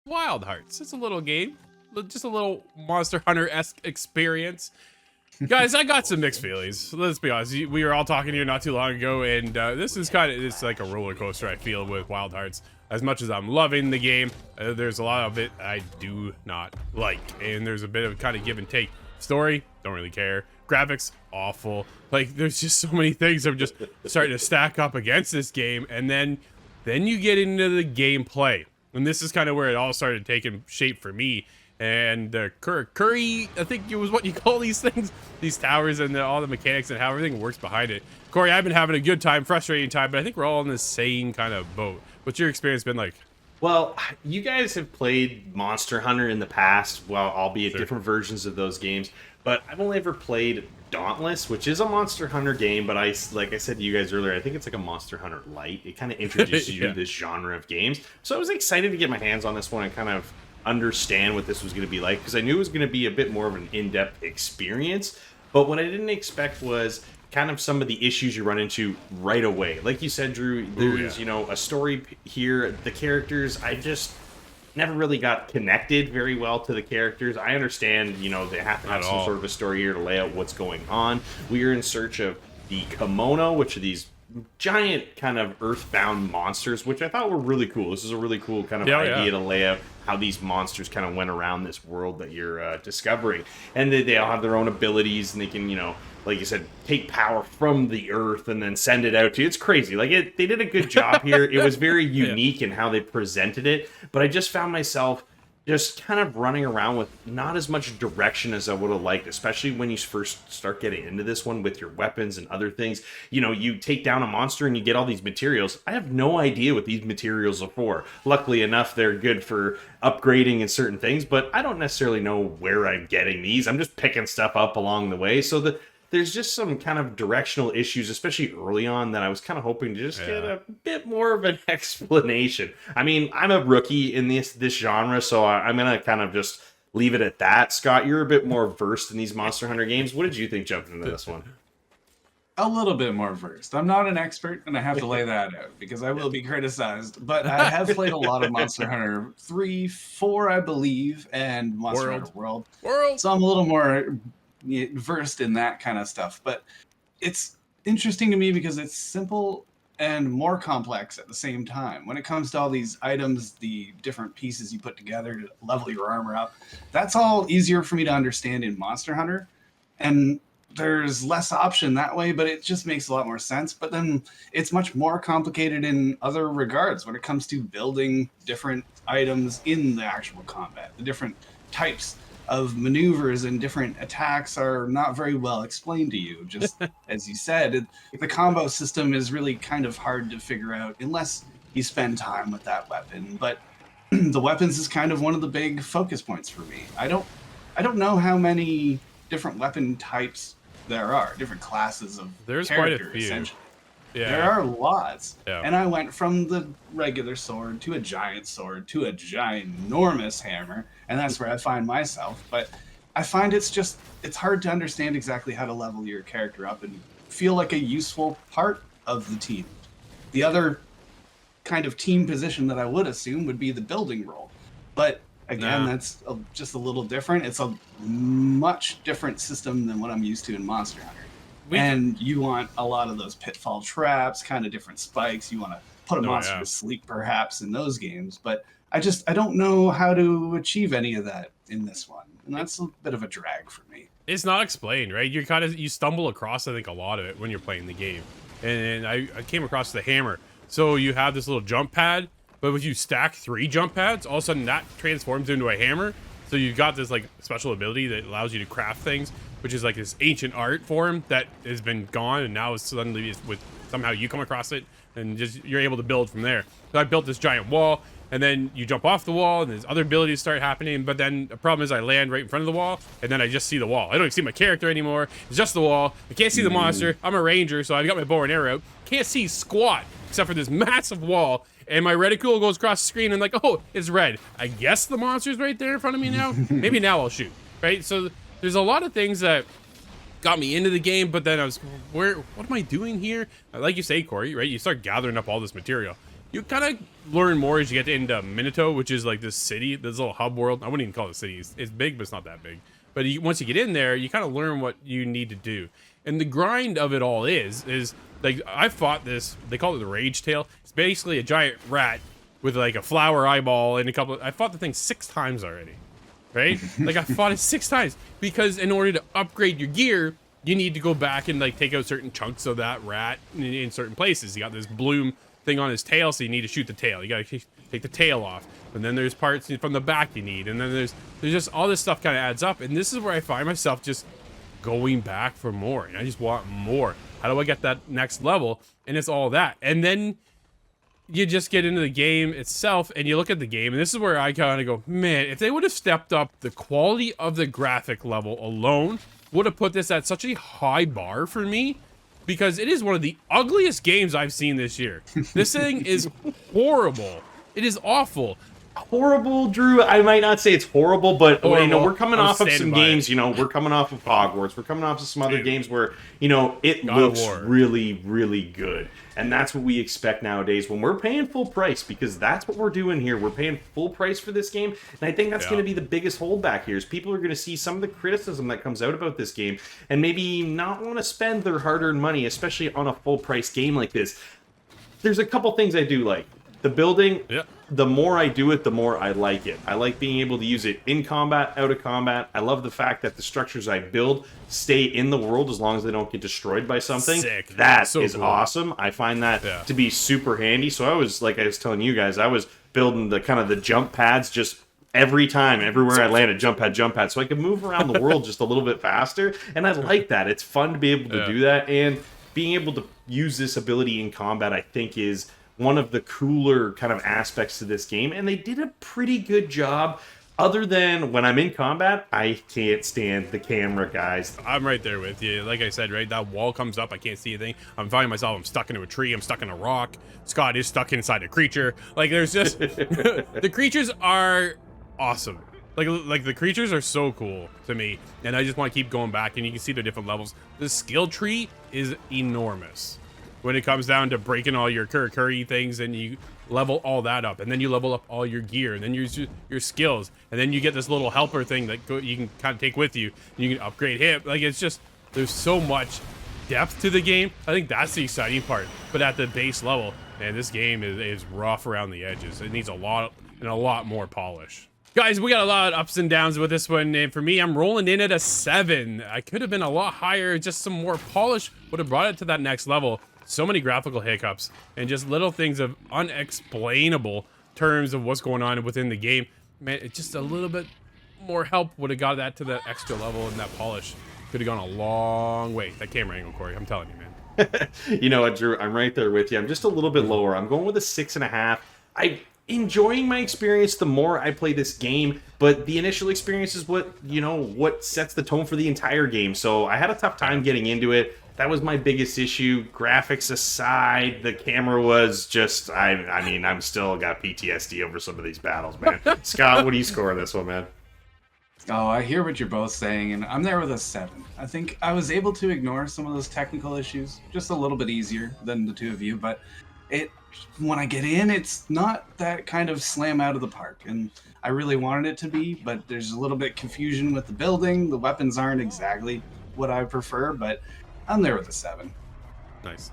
Wild Hearts. It's a little game, just a little Monster Hunter-esque experience. Guys, I got some mixed feelings. Let's be honest. We were all talking here not too long ago, and this is it's like a roller coaster, I feel, with Wild Hearts. As much as I'm loving the game, there's a lot of it I do not like, and there's a bit of kind of give and take. Story, don't really care. Graphics, awful. Like, there's just so many things I'm just starting to stack up against this game, and then you get into the gameplay. And this is kind of where it all started taking shape for me. And Curry, I think it was what you call these things, these towers, and all the mechanics and how everything works behind it. Cory, I've been having a good time, frustrating time, but I think we're all in the same kind of boat. What's your experience been like? Well, you guys have played Monster Hunter in the past, well, albeit different versions of those games, but I've only ever played Dauntless, which is a Monster Hunter game, but like I said to you guys earlier, I think it's like a Monster Hunter Lite. It kind of introduces you to this genre of games. So I was excited to get my hands on this one and kind of understand what this was going to be like, because I knew it was going to be a bit more of an in-depth experience. But what I didn't expect was kind of some of the issues you run into right away. Like you said, Drew, there's, a story here. The characters, I just never really got connected very well to the characters. I understand, they have to have some sort of a story here to lay out what's going on. We are in search of the kimono, which are these giant kind of earthbound monsters, which I thought were really cool. This is a really cool kind of idea to lay out how these monsters kind of went around this world that you're discovering. And they all have their own abilities, and they can, like you said, take power from the earth and then send it out to you. It's crazy. Like, they did a good job here. It was very unique in how they presented it, but I just found myself just kind of running around with not as much direction as I would have liked, especially when you first start getting into this one with your weapons and other things. You take down a monster and you get all these materials. I have no idea what these materials are for. Luckily enough, they're good for upgrading and certain things, but I don't necessarily know where I'm getting these. I'm just picking stuff up along the way. So there's just some kind of directional issues, especially early on, that I was kind of hoping to just get a bit more of an explanation. I mean, I'm a rookie in this genre, so I'm going to kind of just leave it at that. Scott, you're a bit more versed in these Monster Hunter games. What did you think jumping into this one? A little bit more versed. I'm not an expert, and I have to lay that out because I will be criticized. But I have played a lot of Monster Hunter 3, 4, I believe, and Monster Hunter World. So I'm a little more versed in that kind of stuff, but it's interesting to me because it's simple and more complex at the same time. When it comes to all these items, the different pieces you put together to level your armor up, that's all easier for me to understand in Monster Hunter, and there's less option that way, but it just makes a lot more sense. But then it's much more complicated in other regards when it comes to building different items in the actual combat. The different types of maneuvers and different attacks are not very well explained to you. Just as you said, the combo system is really kind of hard to figure out unless you spend time with that weapon. But the weapons is kind of one of the big focus points for me. I don't know how many different weapon types there are, different classes of There's character, quite a few. essentially. Yeah. There are lots. Yeah. And I went from the regular sword to a giant sword to a ginormous hammer, and that's where I find myself. But I find it's hard to understand exactly how to level your character up and feel like a useful part of the team. The other kind of team position that I would assume would be the building role. But again, that's just a little different. It's a much different system than what I'm used to in Monster Hunter. And you want a lot of those pitfall traps, kind of different spikes. You want to put a monster to sleep, perhaps, in those games. But I don't know how to achieve any of that in this one. And that's a bit of a drag for me. It's not explained, right? You stumble across, I think, a lot of it when you're playing the game. And I came across the hammer. So you have this little jump pad, but if you stack 3 jump pads, all of a sudden that transforms into a hammer. So you've got this like special ability that allows you to craft things, which is like this ancient art form that has been gone, and now suddenly with somehow you come across it, and just you're able to build from there. So I built this giant wall, and then you jump off the wall, and there's other abilities start happening. But then the problem is I land right in front of the wall, and then I just see the wall. I don't even see my character anymore. It's just the wall. I can't see the monster. I'm a ranger, so I've got my bow and arrow. Can't see squat except for this massive wall. And my reticule goes across the screen and like, oh, it's red. I guess the monster's right there in front of me now. Maybe now I'll shoot, right? So there's a lot of things that got me into the game, but then I was, what am I doing here? Like you say, Cory, right? You start gathering up all this material. You kind of learn more as you get into Minato, which is like this city, this little hub world. I wouldn't even call it a city. It's big, but it's not that big. But once you get in there, you kind of learn what you need to do. And the grind of it all is like, I fought this, they call it the Rage Tail. It's basically a giant rat with like a flower eyeball and I fought the thing 6 times already, right? Like I fought it 6 times because in order to upgrade your gear, you need to go back and like take out certain chunks of that rat in certain places. You got this bloom thing on his tail, so you need to shoot the tail. You got to take the tail off. And then there's parts from the back you need. And then there's just all this stuff kind of adds up. And this is where I find myself just going back for more. And I just want more. How do I get that next level? And it's all that. And then you just get into the game itself and you look at the game. And this is where I kind of go, man, if they would have stepped up the quality of the graphic level alone, would have put this at such a high bar for me. Because it is one of the ugliest games I've seen this year. This thing is horrible. It is awful. Horrible, Drew. I might not say it's horrible, but horrible. You know, we're coming off of some games. It. You know, we're coming off of Hogwarts. We're coming off of some other games where, you know, it God looks really, really good. And that's what we expect nowadays when we're paying full price, because that's what we're doing here. We're paying full price for this game. And I think that's going to be the biggest holdback here is people are going to see some of the criticism that comes out about this game and maybe not want to spend their hard-earned money, especially on a full price game like this. There's a couple things I do like. The building, the more I do it, the more I like it. I like being able to use it in combat, out of combat. I love the fact that the structures I build stay in the world as long as they don't get destroyed by something. Sick. That so is cool. awesome. I find that to be super handy. So I was, like I was telling you guys, I was building the kind of the jump pads just every time, everywhere I landed, jump pad, so I could move around the world just a little bit faster. And I like that. It's fun to be able to do that. And being able to use this ability in combat, I think, is one of the cooler kind of aspects to this game, and they did a pretty good job. Other than when I'm in combat, I can't stand the camera, guys. I'm right there with you. Like I said, right, that wall comes up, I can't see anything. I'm finding myself, I'm stuck into a tree, I'm stuck in a rock. Scott is stuck inside a creature. Like, there's just the creatures are awesome. Like the creatures are so cool to me, and I just want to keep going back. And you can see the different levels. The skill tree is enormous when it comes down to breaking all your Karakuri things, and you level all that up, and then you level up all your gear, and then your skills, and then you get this little helper thing that you can kind of take with you, and you can upgrade him. Like, it's just, there's so much depth to the game. I think that's the exciting part. But at the base level, man, this game is rough around the edges. It needs a lot more polish. Guys, we got a lot of ups and downs with this one, and for me, I'm rolling in at a 7. I could have been a lot higher. Just some more polish would have brought it to that next level. So many graphical hiccups and just little things of unexplainable terms of what's going on within the game. Man, it's just a little bit more help would have got that to that extra level, and that polish could have gone a long way. That camera angle, Corey, I'm telling you, man. You know what, Drew? I'm right there with you. I'm just a little bit lower. I'm going with a 6.5. I'm enjoying my experience the more I play this game, but the initial experience is what, you know, what sets the tone for the entire game. So I had a tough time getting into it. That was my biggest issue. Graphics aside, the camera was just, I mean, I'm still got PTSD over some of these battles, man. Scott, what do you score on this one, man? Oh, I hear what you're both saying, and I'm there with a 7. I think I was able to ignore some of those technical issues just a little bit easier than the two of you, but when I get in, it's not that kind of slam out of the park, and I really wanted it to be, but there's a little bit confusion with the building. The weapons aren't exactly what I prefer, but I'm there with a 7. Nice.